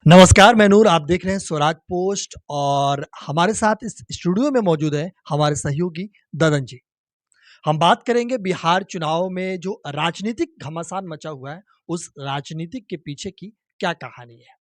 नमस्कार, मैं नूर, आप देख रहे हैं स्वराज पोस्ट और हमारे साथ इस स्टूडियो में मौजूद हैं हमारे सहयोगी ददन जी। हम बात करेंगे बिहार चुनाव में जो राजनीतिक घमासान मचा हुआ है, उस राजनीतिक के पीछे की क्या कहानी है।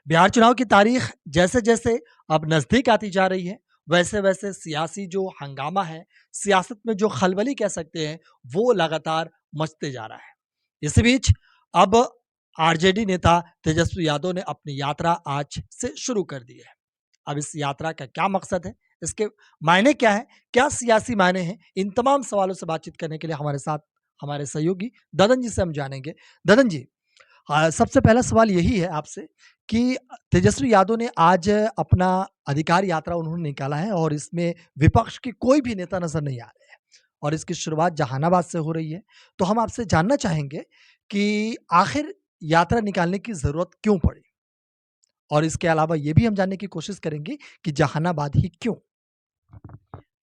बिहार चुनाव की तारीख जैसे-जैसे अब नज़दीक आती जा रही है, वैसे-वैसे सियासी जो हंगामा है, सियासत में जो खलबली कह सकते हैं, वो लगातार मचते जा रहा है। इसी बीच अब आरजेडी नेता तेजस्वी यादव ने अपनी यात्रा आज से शुरू कर दी है। अब इस यात्रा का क्या मकसद है? इसके मायने क्या हैं? क्या सियासी मायने हैं? इन तमाम सवालों से बातचीत करने के लिए हमारे साथ हमारे सहयोगी ददन जी से हम जानेंगे। ददन जी, सबसे पहला सवाल यही है आपसे कि तेजस्वी यादव ने आज अपना अधिकार यात्रा उन्होंने निकाला है और इसमें विपक्ष के कोई भी नेता नज़र नहीं आ रहे हैं और इसकी शुरुआत जहानाबाद से हो रही है। तो हम आपसे जानना चाहेंगे कि आखिर यात्रा निकालने की ज़रूरत क्यों पड़ी? और इसके अलावा ये भी हम जानने की कोशिश करेंगे कि जहानाबाद ही क्यों?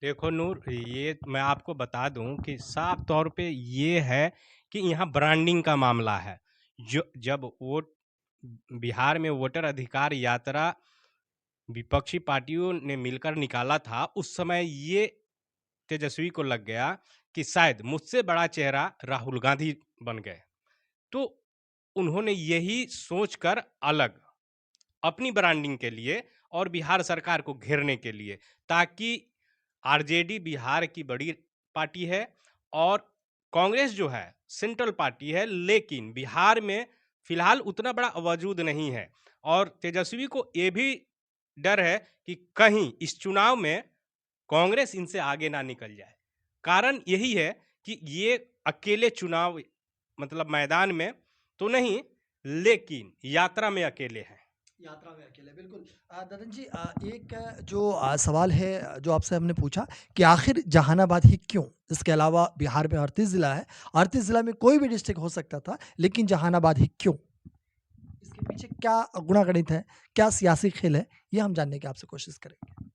देखो नूर, ये मैं आपको बता दूं कि साफ तौर पे ये है कि यहाँ ब्रांडिंग का मामला है। जो जब वोट बिहार में वोटर अधिकार यात्रा विपक्षी पार्टियों ने मिलकर निकाला था, उस समय ये तेजस्वी को लग गया कि शायद मुझसे बड़ा चेहरा राहुल गांधी बन गए। तो उन्होंने यही सोचकर अलग अपनी ब्रांडिंग के लिए और बिहार सरकार को घेरने के लिए, ताकि आरजेडी बिहार की बड़ी पार्टी है और कांग्रेस जो है सेंट्रल पार्टी है, लेकिन बिहार में फिलहाल उतना बड़ा वजूद नहीं है। और तेजस्वी को ये भी डर है कि कहीं इस चुनाव में कांग्रेस इनसे आगे ना निकल जाए। कारण यही है कि ये अकेले चुनाव मतलब मैदान में तो नहीं, लेकिन यात्रा में अकेले हैं। यात्रा में अकेले, बिल्कुल। ददन जी, एक जो सवाल है जो आपसे हमने पूछा कि आखिर जहानाबाद ही क्यों? इसके अलावा बिहार में 38 ज़िला है, 38 ज़िला में कोई भी डिस्ट्रिक्ट हो सकता था, लेकिन जहानाबाद ही क्यों? इसके पीछे क्या गुणागणित है, क्या सियासी खेल है, ये हम जानने की आपसे कोशिश करेंगे।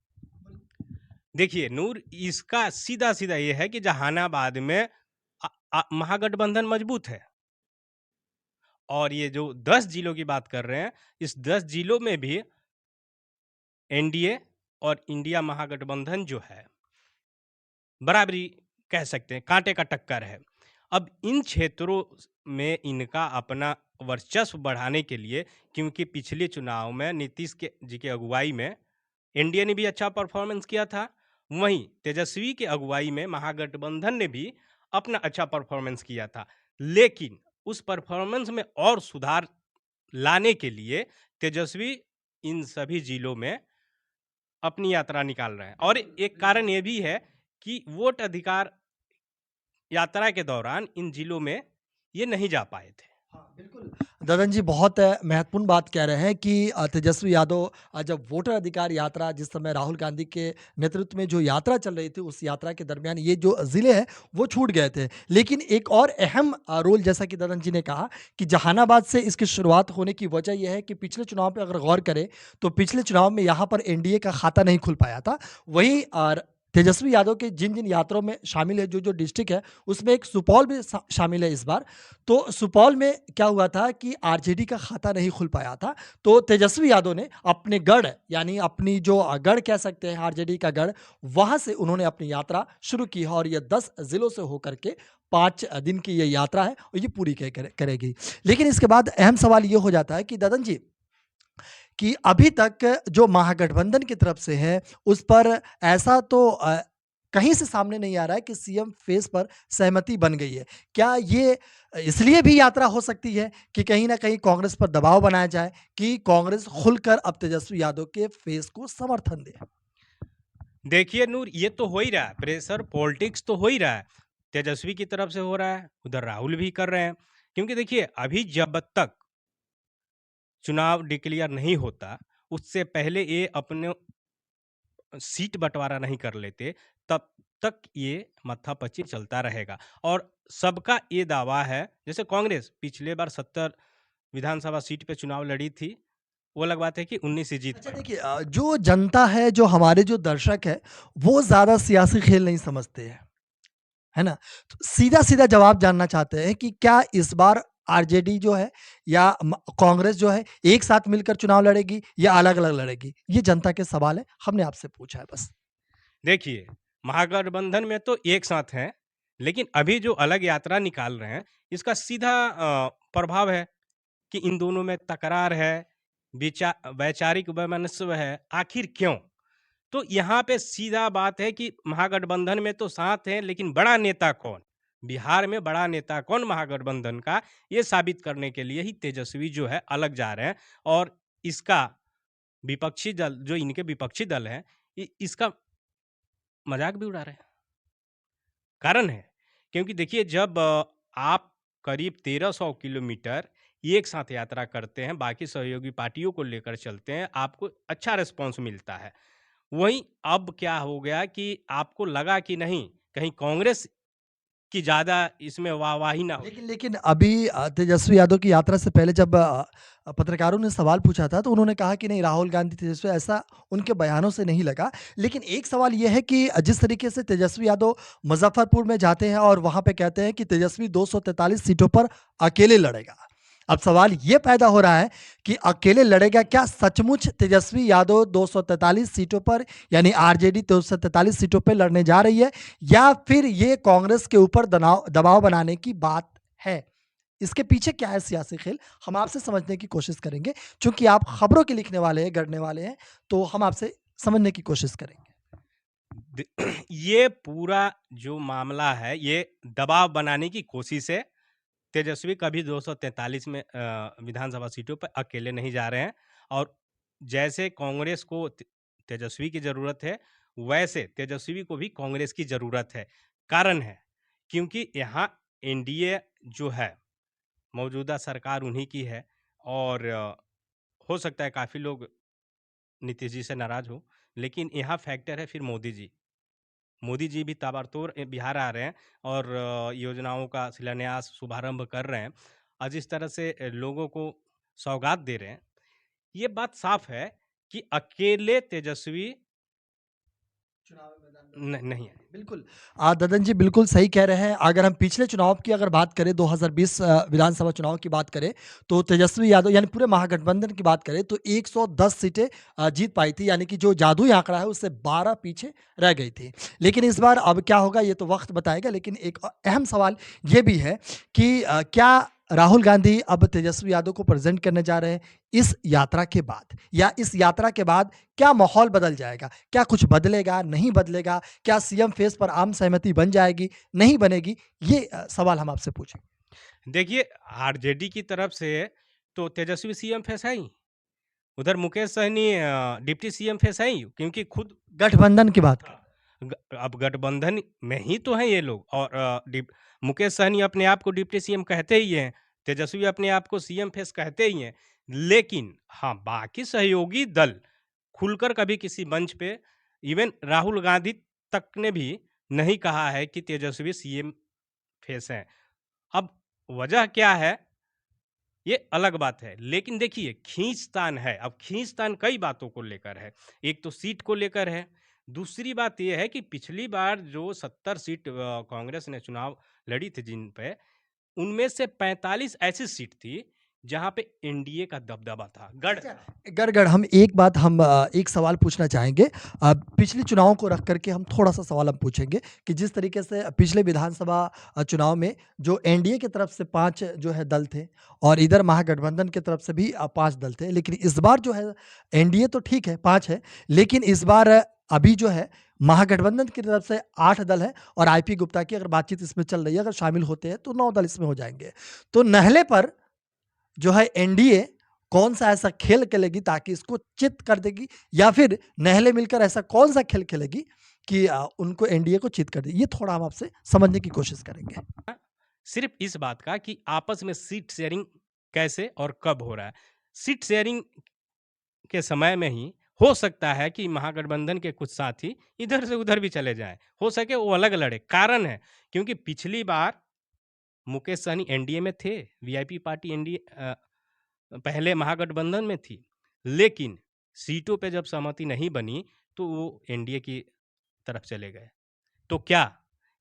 देखिए नूर, इसका सीधा सीधा ये है कि जहानाबाद में महागठबंधन मजबूत है। और ये जो 10 जिलों की बात कर रहे हैं, इस 10 जिलों में भी एनडीए और इंडिया महागठबंधन जो है बराबरी कह सकते हैं, कांटे का टक्कर है। अब इन क्षेत्रों में इनका अपना वर्चस्व बढ़ाने के लिए, क्योंकि पिछले चुनाव में नीतीश के जी के अगुवाई में एनडीए ने भी अच्छा परफॉर्मेंस किया था, वहीं तेजस्वी के अगुवाई में महागठबंधन ने भी अपना अच्छा परफॉर्मेंस किया था। लेकिन उस परफॉर्मेंस में और सुधार लाने के लिए तेजस्वी इन सभी जिलों में अपनी यात्रा निकाल रहे हैं। और बिल्कुल, एक बिल्कुल। कारण ये भी है कि वोट अधिकार यात्रा के दौरान इन जिलों में ये नहीं जा पाए थे। हाँ, बिल्कुल। ददन जी बहुत महत्वपूर्ण बात कह रहे हैं कि तेजस्वी यादव जब वोटर अधिकार यात्रा जिस समय राहुल गांधी के नेतृत्व में जो यात्रा चल रही थी, उस यात्रा के दरमियान ये जो ज़िले हैं, वो छूट गए थे। लेकिन एक और अहम रोल जैसा कि ददन जी ने कहा कि जहानाबाद से इसकी शुरुआत होने की वजह ये है कि पिछले चुनाव पे अगर गौर करें, तो पिछले चुनाव में यहाँ पर एनडीए का खाता नहीं खुल पाया था। वहीं तेजस्वी यादव के जिन-जिन यात्राओं में शामिल है, जो-जो डिस्ट्रिक्ट है, उसमें एक सुपौल भी शामिल है इस बार। तो सुपौल में क्या हुआ था कि आरजेडी का खाता नहीं खुल पाया था, तो तेजस्वी यादव ने अपने गढ़ यानी अपनी जो गढ़ कह सकते हैं आरजेडी का गढ़, वहाँ से उन्होंने अपनी यात्रा शुरू की है और ये 10 ज़िलों से होकर के 5 दिन की ये यात्रा है और ये पूरी करेगी। लेकिन इसके बाद अहम सवाल ये हो जाता है कि ददन जी, कि अभी तक जो महागठबंधन की तरफ से है, उस पर ऐसा तो कहीं से सामने नहीं आ रहा है कि सीएम फेस पर सहमति बन गई है। क्या ये इसलिए भी यात्रा हो सकती है कि कहीं न कहीं कांग्रेस पर दबाव बनाया जाए कि कांग्रेस खुलकर अब तेजस्वी यादव के फेस को समर्थन दे? देखिए नूर, ये तो हो ही रहा है, प्रेशर पॉलिटिक्स तो हो ही रहा है। तेजस्वी की तरफ से हो रहा है, उधर राहुल भी कर रहे हैं। क्योंकि देखिए, अभी जब तक चुनाव डिक्लेयर नहीं होता, उससे पहले ये अपने सीट बंटवारा नहीं कर लेते, तब तक ये माथापच्ची चलता रहेगा। और सबका ये दावा है, जैसे कांग्रेस पिछले बार 70 विधानसभा सीट पे चुनाव लड़ी थी, वो अलग बात है कि 19 ही जीत अच्छा पाई। देखिए, जो जनता है, जो हमारे जो दर्शक हैं, वो ज़्यादा सियासी खेल नहीं समझते हैं। है ना? तो सीधा-सीधा जवाब जानना चाहते हैं कि क्या इस बार आरजेडी जो है या कांग्रेस जो है एक साथ मिलकर चुनाव लड़ेगी या अलग-अलग लड़ेगी? ये जनता के सवाल है, हमने आपसे पूछा है बस। देखिए, महागठबंधन में तो एक साथ हैं, लेकिन अभी जो अलग यात्रा निकाल रहे हैं, इसका सीधा प्रभाव है कि इन दोनों में तकरार है, वैचारिक वैमनस्य है, आखिर क्यों? तो यहाँ पे सीधा बात है कि महागठबंधन में तो साथ हैं, लेकिन बड़ा नेता कौन? बिहार में बड़ा नेता कौन महागठबंधन का, ये साबित करने के लिए ही तेजस्वी जो है अलग जा रहे हैं और इसका विपक्षी दल जो इनके विपक्षी दल हैं, इसका मज़ाक भी उड़ा रहे हैं। कारण है, क्योंकि देखिए जब आप करीब 1300 किलोमीटर एक साथ यात्रा करते हैं, बाकी सहयोगी पार्टियों को लेकर चलते हैं, आपको अच्छा रिस्पॉन्स मिलता है। वहीं अब क्या हो गया कि आपको लगा कि नहीं, कहीं कांग्रेस की ज़्यादा इसमें वाहवाही ना हो जाए। लेकिन लेकिन अभी तेजस्वी यादव की यात्रा से पहले जब पत्रकारों ने सवाल पूछा था तो उन्होंने कहा कि नहीं राहुल गांधी तेजस्वी ऐसा उनके बयानों से नहीं लगा। लेकिन एक सवाल ये है कि जिस तरीके से तेजस्वी यादव मुज़फ्फरपुर में जाते हैं और वहाँ पे कहते हैं कि तेजस्वी 243 सीटों पर अकेले लड़ेगा। अब सवाल ये पैदा हो रहा है कि अकेले लड़ेगा क्या सचमुच तेजस्वी यादव 243 सीटों पर यानी आरजेडी 243 सीटों पर लड़ने जा रही है या फिर ये कांग्रेस के ऊपर दबाव बनाने की बात है? इसके पीछे क्या है सियासी खेल? हम आपसे समझने की कोशिश करेंगे। चूँकि आप खबरों के लिखने वाले हैं, गढ़ने वाले हैं, तो हम आपसे समझने की कोशिश करेंगे। ये पूरा जो मामला है, ये दबाव बनाने की कोशिश है। तेजस्वी कभी 243 में विधानसभा सीटों पर अकेले नहीं जा रहे हैं और जैसे कांग्रेस को तेजस्वी की ज़रूरत है, वैसे तेजस्वी को भी कांग्रेस की ज़रूरत है। कारण है, क्योंकि यहाँ एनडीए जो है, मौजूदा सरकार उन्हीं की है और हो सकता है काफ़ी लोग नीतीश जी से नाराज़ हो, लेकिन यहाँ फैक्टर है फिर मोदी जी। मोदी जी भी ताबड़तोड़ बिहार आ रहे हैं और योजनाओं का शिलान्यास, शुभारंभ कर रहे हैं और जिस तरह से लोगों को सौगात दे रहे हैं, ये बात साफ है कि अकेले तेजस्वी चुनावी मैदान में नहीं है। बिल्कुल। ददन जी बिल्कुल सही कह रहे हैं। अगर हम पिछले चुनाव की अगर बात करें 2020 विधानसभा चुनाव की बात करें, तो तेजस्वी यादव यानी पूरे महागठबंधन की बात करें तो 110 सीटें जीत पाई थी यानी कि जो जादुई आंकड़ा है उससे 12 पीछे रह गई थी। लेकिन इस बार अब क्या होगा ये तो वक़्त बताएगा लेकिन एक अहम सवाल ये भी है कि क्या राहुल गांधी अब तेजस्वी यादव को प्रेज़ेंट करने जा रहे हैं इस यात्रा के बाद? या इस यात्रा के बाद क्या माहौल बदल जाएगा? क्या कुछ बदलेगा, नहीं बदलेगा? क्या सीएम फेस पर आम सहमति बन जाएगी, नहीं बनेगी? ये सवाल हम आपसे पूछें। देखिए, आरजेडी की तरफ से तो तेजस्वी सीएम फेस है ही, उधर Mukesh Sahni deputy CM face है ही, क्योंकि खुद गठबंधन की बात हाँ, करें। अब गठबंधन में ही तो हैं ये लोग और मुकेश सहनी अपने आप को डिप्टी सीएम कहते ही हैं, तेजस्वी अपने आप को सीएम फेस कहते ही हैं। लेकिन हाँ, बाकी सहयोगी दल खुलकर कभी किसी मंच पे इवन राहुल गांधी तक ने भी नहीं कहा है कि तेजस्वी सीएम फेस हैं। अब वजह क्या है, ये अलग बात है। लेकिन देखिए खींचतान है, अब खींचतान कई बातों को लेकर है। एक तो सीट को लेकर है, दूसरी बात ये है कि पिछली बार जो 70 सीट कांग्रेस ने चुनाव लड़ी थी जिन पे, उनमें से 45 ऐसी सीट थी जहाँ पे एनडीए का दबदबा था, गढ़ अच्छा, था। गढ़ हम एक बात हम एक सवाल पूछना चाहेंगे। पिछले चुनावों को रख कर के हम थोड़ा-सा सवाल हम पूछेंगे कि जिस तरीके से पिछले विधानसभा चुनाव में जो एनडीए की तरफ से 5 जो है दल थे और इधर महागठबंधन की तरफ से भी 5 दल थे। लेकिन इस बार जो है एनडीए तो ठीक है 5 है, लेकिन इस बार अभी जो है महागठबंधन की तरफ से 8 दल हैं और आईपी गुप्ता की अगर बातचीत इसमें चल रही है, अगर शामिल होते हैं तो 9 दल इसमें हो जाएँगे। तो नहले पर जो है एनडीए कौन-सा ऐसा खेल खेलेगी ताकि इसको चित कर देगी या फिर नहले मिलकर ऐसा कौन-सा खेल खेलेगी कि उनको एनडीए को चित कर दे? ये थोड़ा हम आपसे समझने की कोशिश करेंगे। सिर्फ इस बात का कि आपस में सीट शेयरिंग कैसे और कब हो रहा है। सीट शेयरिंग के समय में ही हो सकता है कि महागठबंधन के कुछ साथी इधर से उधर भी चले जाएँ। हो सके वो अलग लड़े। कारण है क्योंकि पिछली बार मुकेश सहनी एनडीए में थे, वीआईपी पार्टी एनडीए पहले महागठबंधन में थी। लेकिन सीटों पे जब सहमति नहीं बनी तो वो एनडीए की तरफ चले गए। तो क्या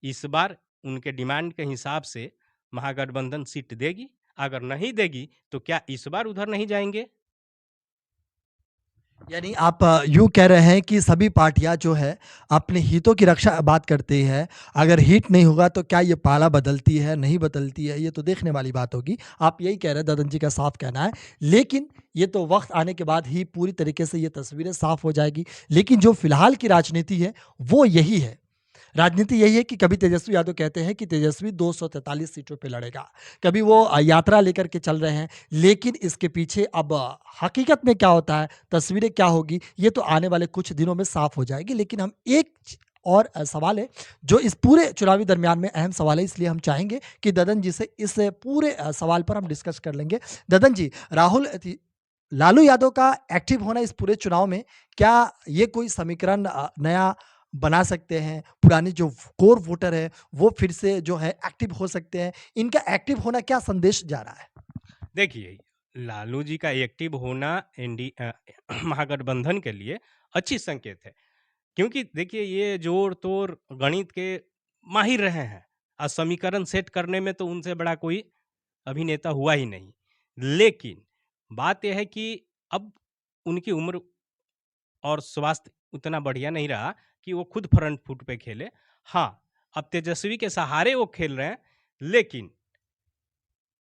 इस बार उनके डिमांड के हिसाब से महागठबंधन सीट देगी? अगर नहीं देगी, तो क्या इस बार उधर नहीं जाएँगे? यानी आप यूँ कह रहे हैं कि सभी पार्टियाँ जो है अपने हितों की रक्षा बात करती है। अगर हित नहीं होगा तो क्या ये पाला बदलती है, नहीं बदलती है, ये तो देखने वाली बात होगी। आप यही कह रहे हैं, ददन जी का साफ कहना है। लेकिन ये तो वक़्त आने के बाद ही पूरी तरीके से ये तस्वीरें साफ हो जाएगी। लेकिन जो फ़िलहाल की राजनीति है, वो यही है। राजनीति यही है कि कभी तेजस्वी यादव कहते हैं कि तेजस्वी 243 सीटों पे लड़ेगा। कभी वो यात्रा लेकर के चल रहे हैं, लेकिन इसके पीछे अब हकीकत में क्या होता है, तस्वीरें क्या होगी, ये तो आने वाले कुछ दिनों में साफ हो जाएगी। लेकिन हम एक और सवाल है, जो इस पूरे चुनावी दरमियान में अहम सवाल है, इसलिए हम चाहेंगे कि ददन जी से इस पूरे सवाल पर हम डिस्कस कर लेंगे। ददन जी, लालू यादव का एक्टिव होना इस पूरे चुनाव में, क्या ये कोई समीकरण नया बना सकते हैं? पुराने जो कोर वोटर है, वो फिर से जो है एक्टिव हो सकते हैं। इनका एक्टिव होना क्या संदेश जा रहा है? देखिए, लालू जी का एक्टिव होना महागठबंधन के लिए अच्छी संकेत है। क्योंकि देखिए ये जोड़-तोड़ गणित के माहिर रहे हैं और समीकरण सेट करने में तो उनसे बड़ा कोई अभिनेता हुआ ही नहीं। लेकिन बात ये है कि अब उनकी उम्र और स्वास्थ्य उतना बढ़िया नहीं रहा कि वो खुद फ्रंट फुट पे खेले। हाँ, अब तेजस्वी के सहारे वो खेल रहे हैं, लेकिन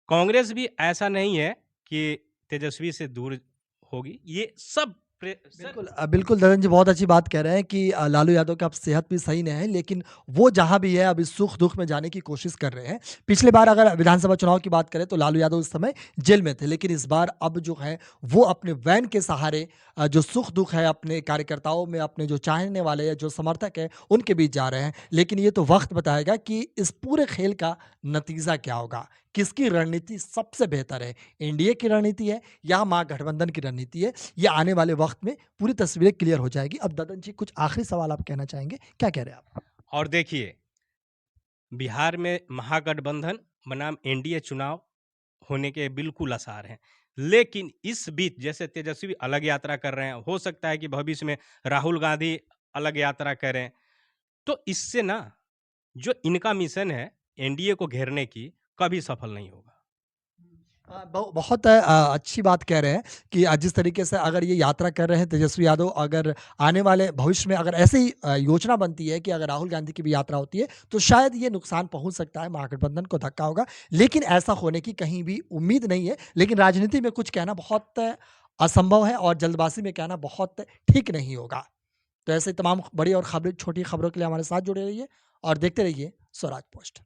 कांग्रेस भी ऐसा नहीं है कि तेजस्वी से दूर होगी। ये सब प्रे सर बिल्कुल ददन जी बहुत अच्छी बात कह रहे हैं कि लालू यादव की अब सेहत भी सही नहीं है, लेकिन वो जहाँ भी है अभी सुख-दुःख में जाने की कोशिश कर रहे हैं। पिछली बार अगर विधानसभा चुनाव की बात करें तो लालू यादव उस समय जेल में थे, लेकिन इस बार अब जो है वो अपने वैन के सहारे जो सुख-दुःख है अपने कार्यकर्ताओं में, अपने जो चाहने वाले हैं, जो समर्थक हैं, उनके बीच जा रहे हैं। लेकिन ये तो वक़्त बताएगा कि इस पूरे खेल का नतीजा क्या होगा? किसकी रणनीति सबसे बेहतर है? एनडीए की रणनीति है या महागठबंधन की रणनीति है? ये आने वाले वक़्त में पूरी तस्वीरें क्लियर हो जाएगी। अब ददन जी कुछ आखिरी सवाल आप कहना चाहेंगे? क्या कह रहे हैं आप? और देखिए, बिहार में महागठबंधन बनाम एनडीए चुनाव होने के बिल्कुल आसार हैं। लेकिन इस बीच जैसे तेजस्वी अलग यात्रा कर रहे हैं, हो सकता है कि भविष्य में राहुल गांधी अलग यात्रा करें। तो इससे ना जो इनका मिशन है एनडीए को घेरने की, कभी सफल नहीं होगा। बहुत अच्छी बात कह रहे हैं कि जिस तरीके से अगर ये यात्रा कर रहे हैं तेजस्वी यादव, अगर आने वाले भविष्य में अगर ऐसे ही योजना बनती है कि अगर राहुल गांधी की भी यात्रा होती है, तो शायद ये नुकसान पहुँच सकता है, महागठबंधन को धक्का होगा। लेकिन ऐसा होने की कहीं भी उम्मीद नहीं है। लेकिन राजनीति में कुछ कहना बहुत असंभव है और जल्दबाज़ी में कहना बहुत ठीक नहीं होगा। तो ऐसे तमाम बड़ी और खबरें छोटी खबरों के लिए हमारे साथ जुड़े रहिए और देखते रहिए स्वराज पोस्ट।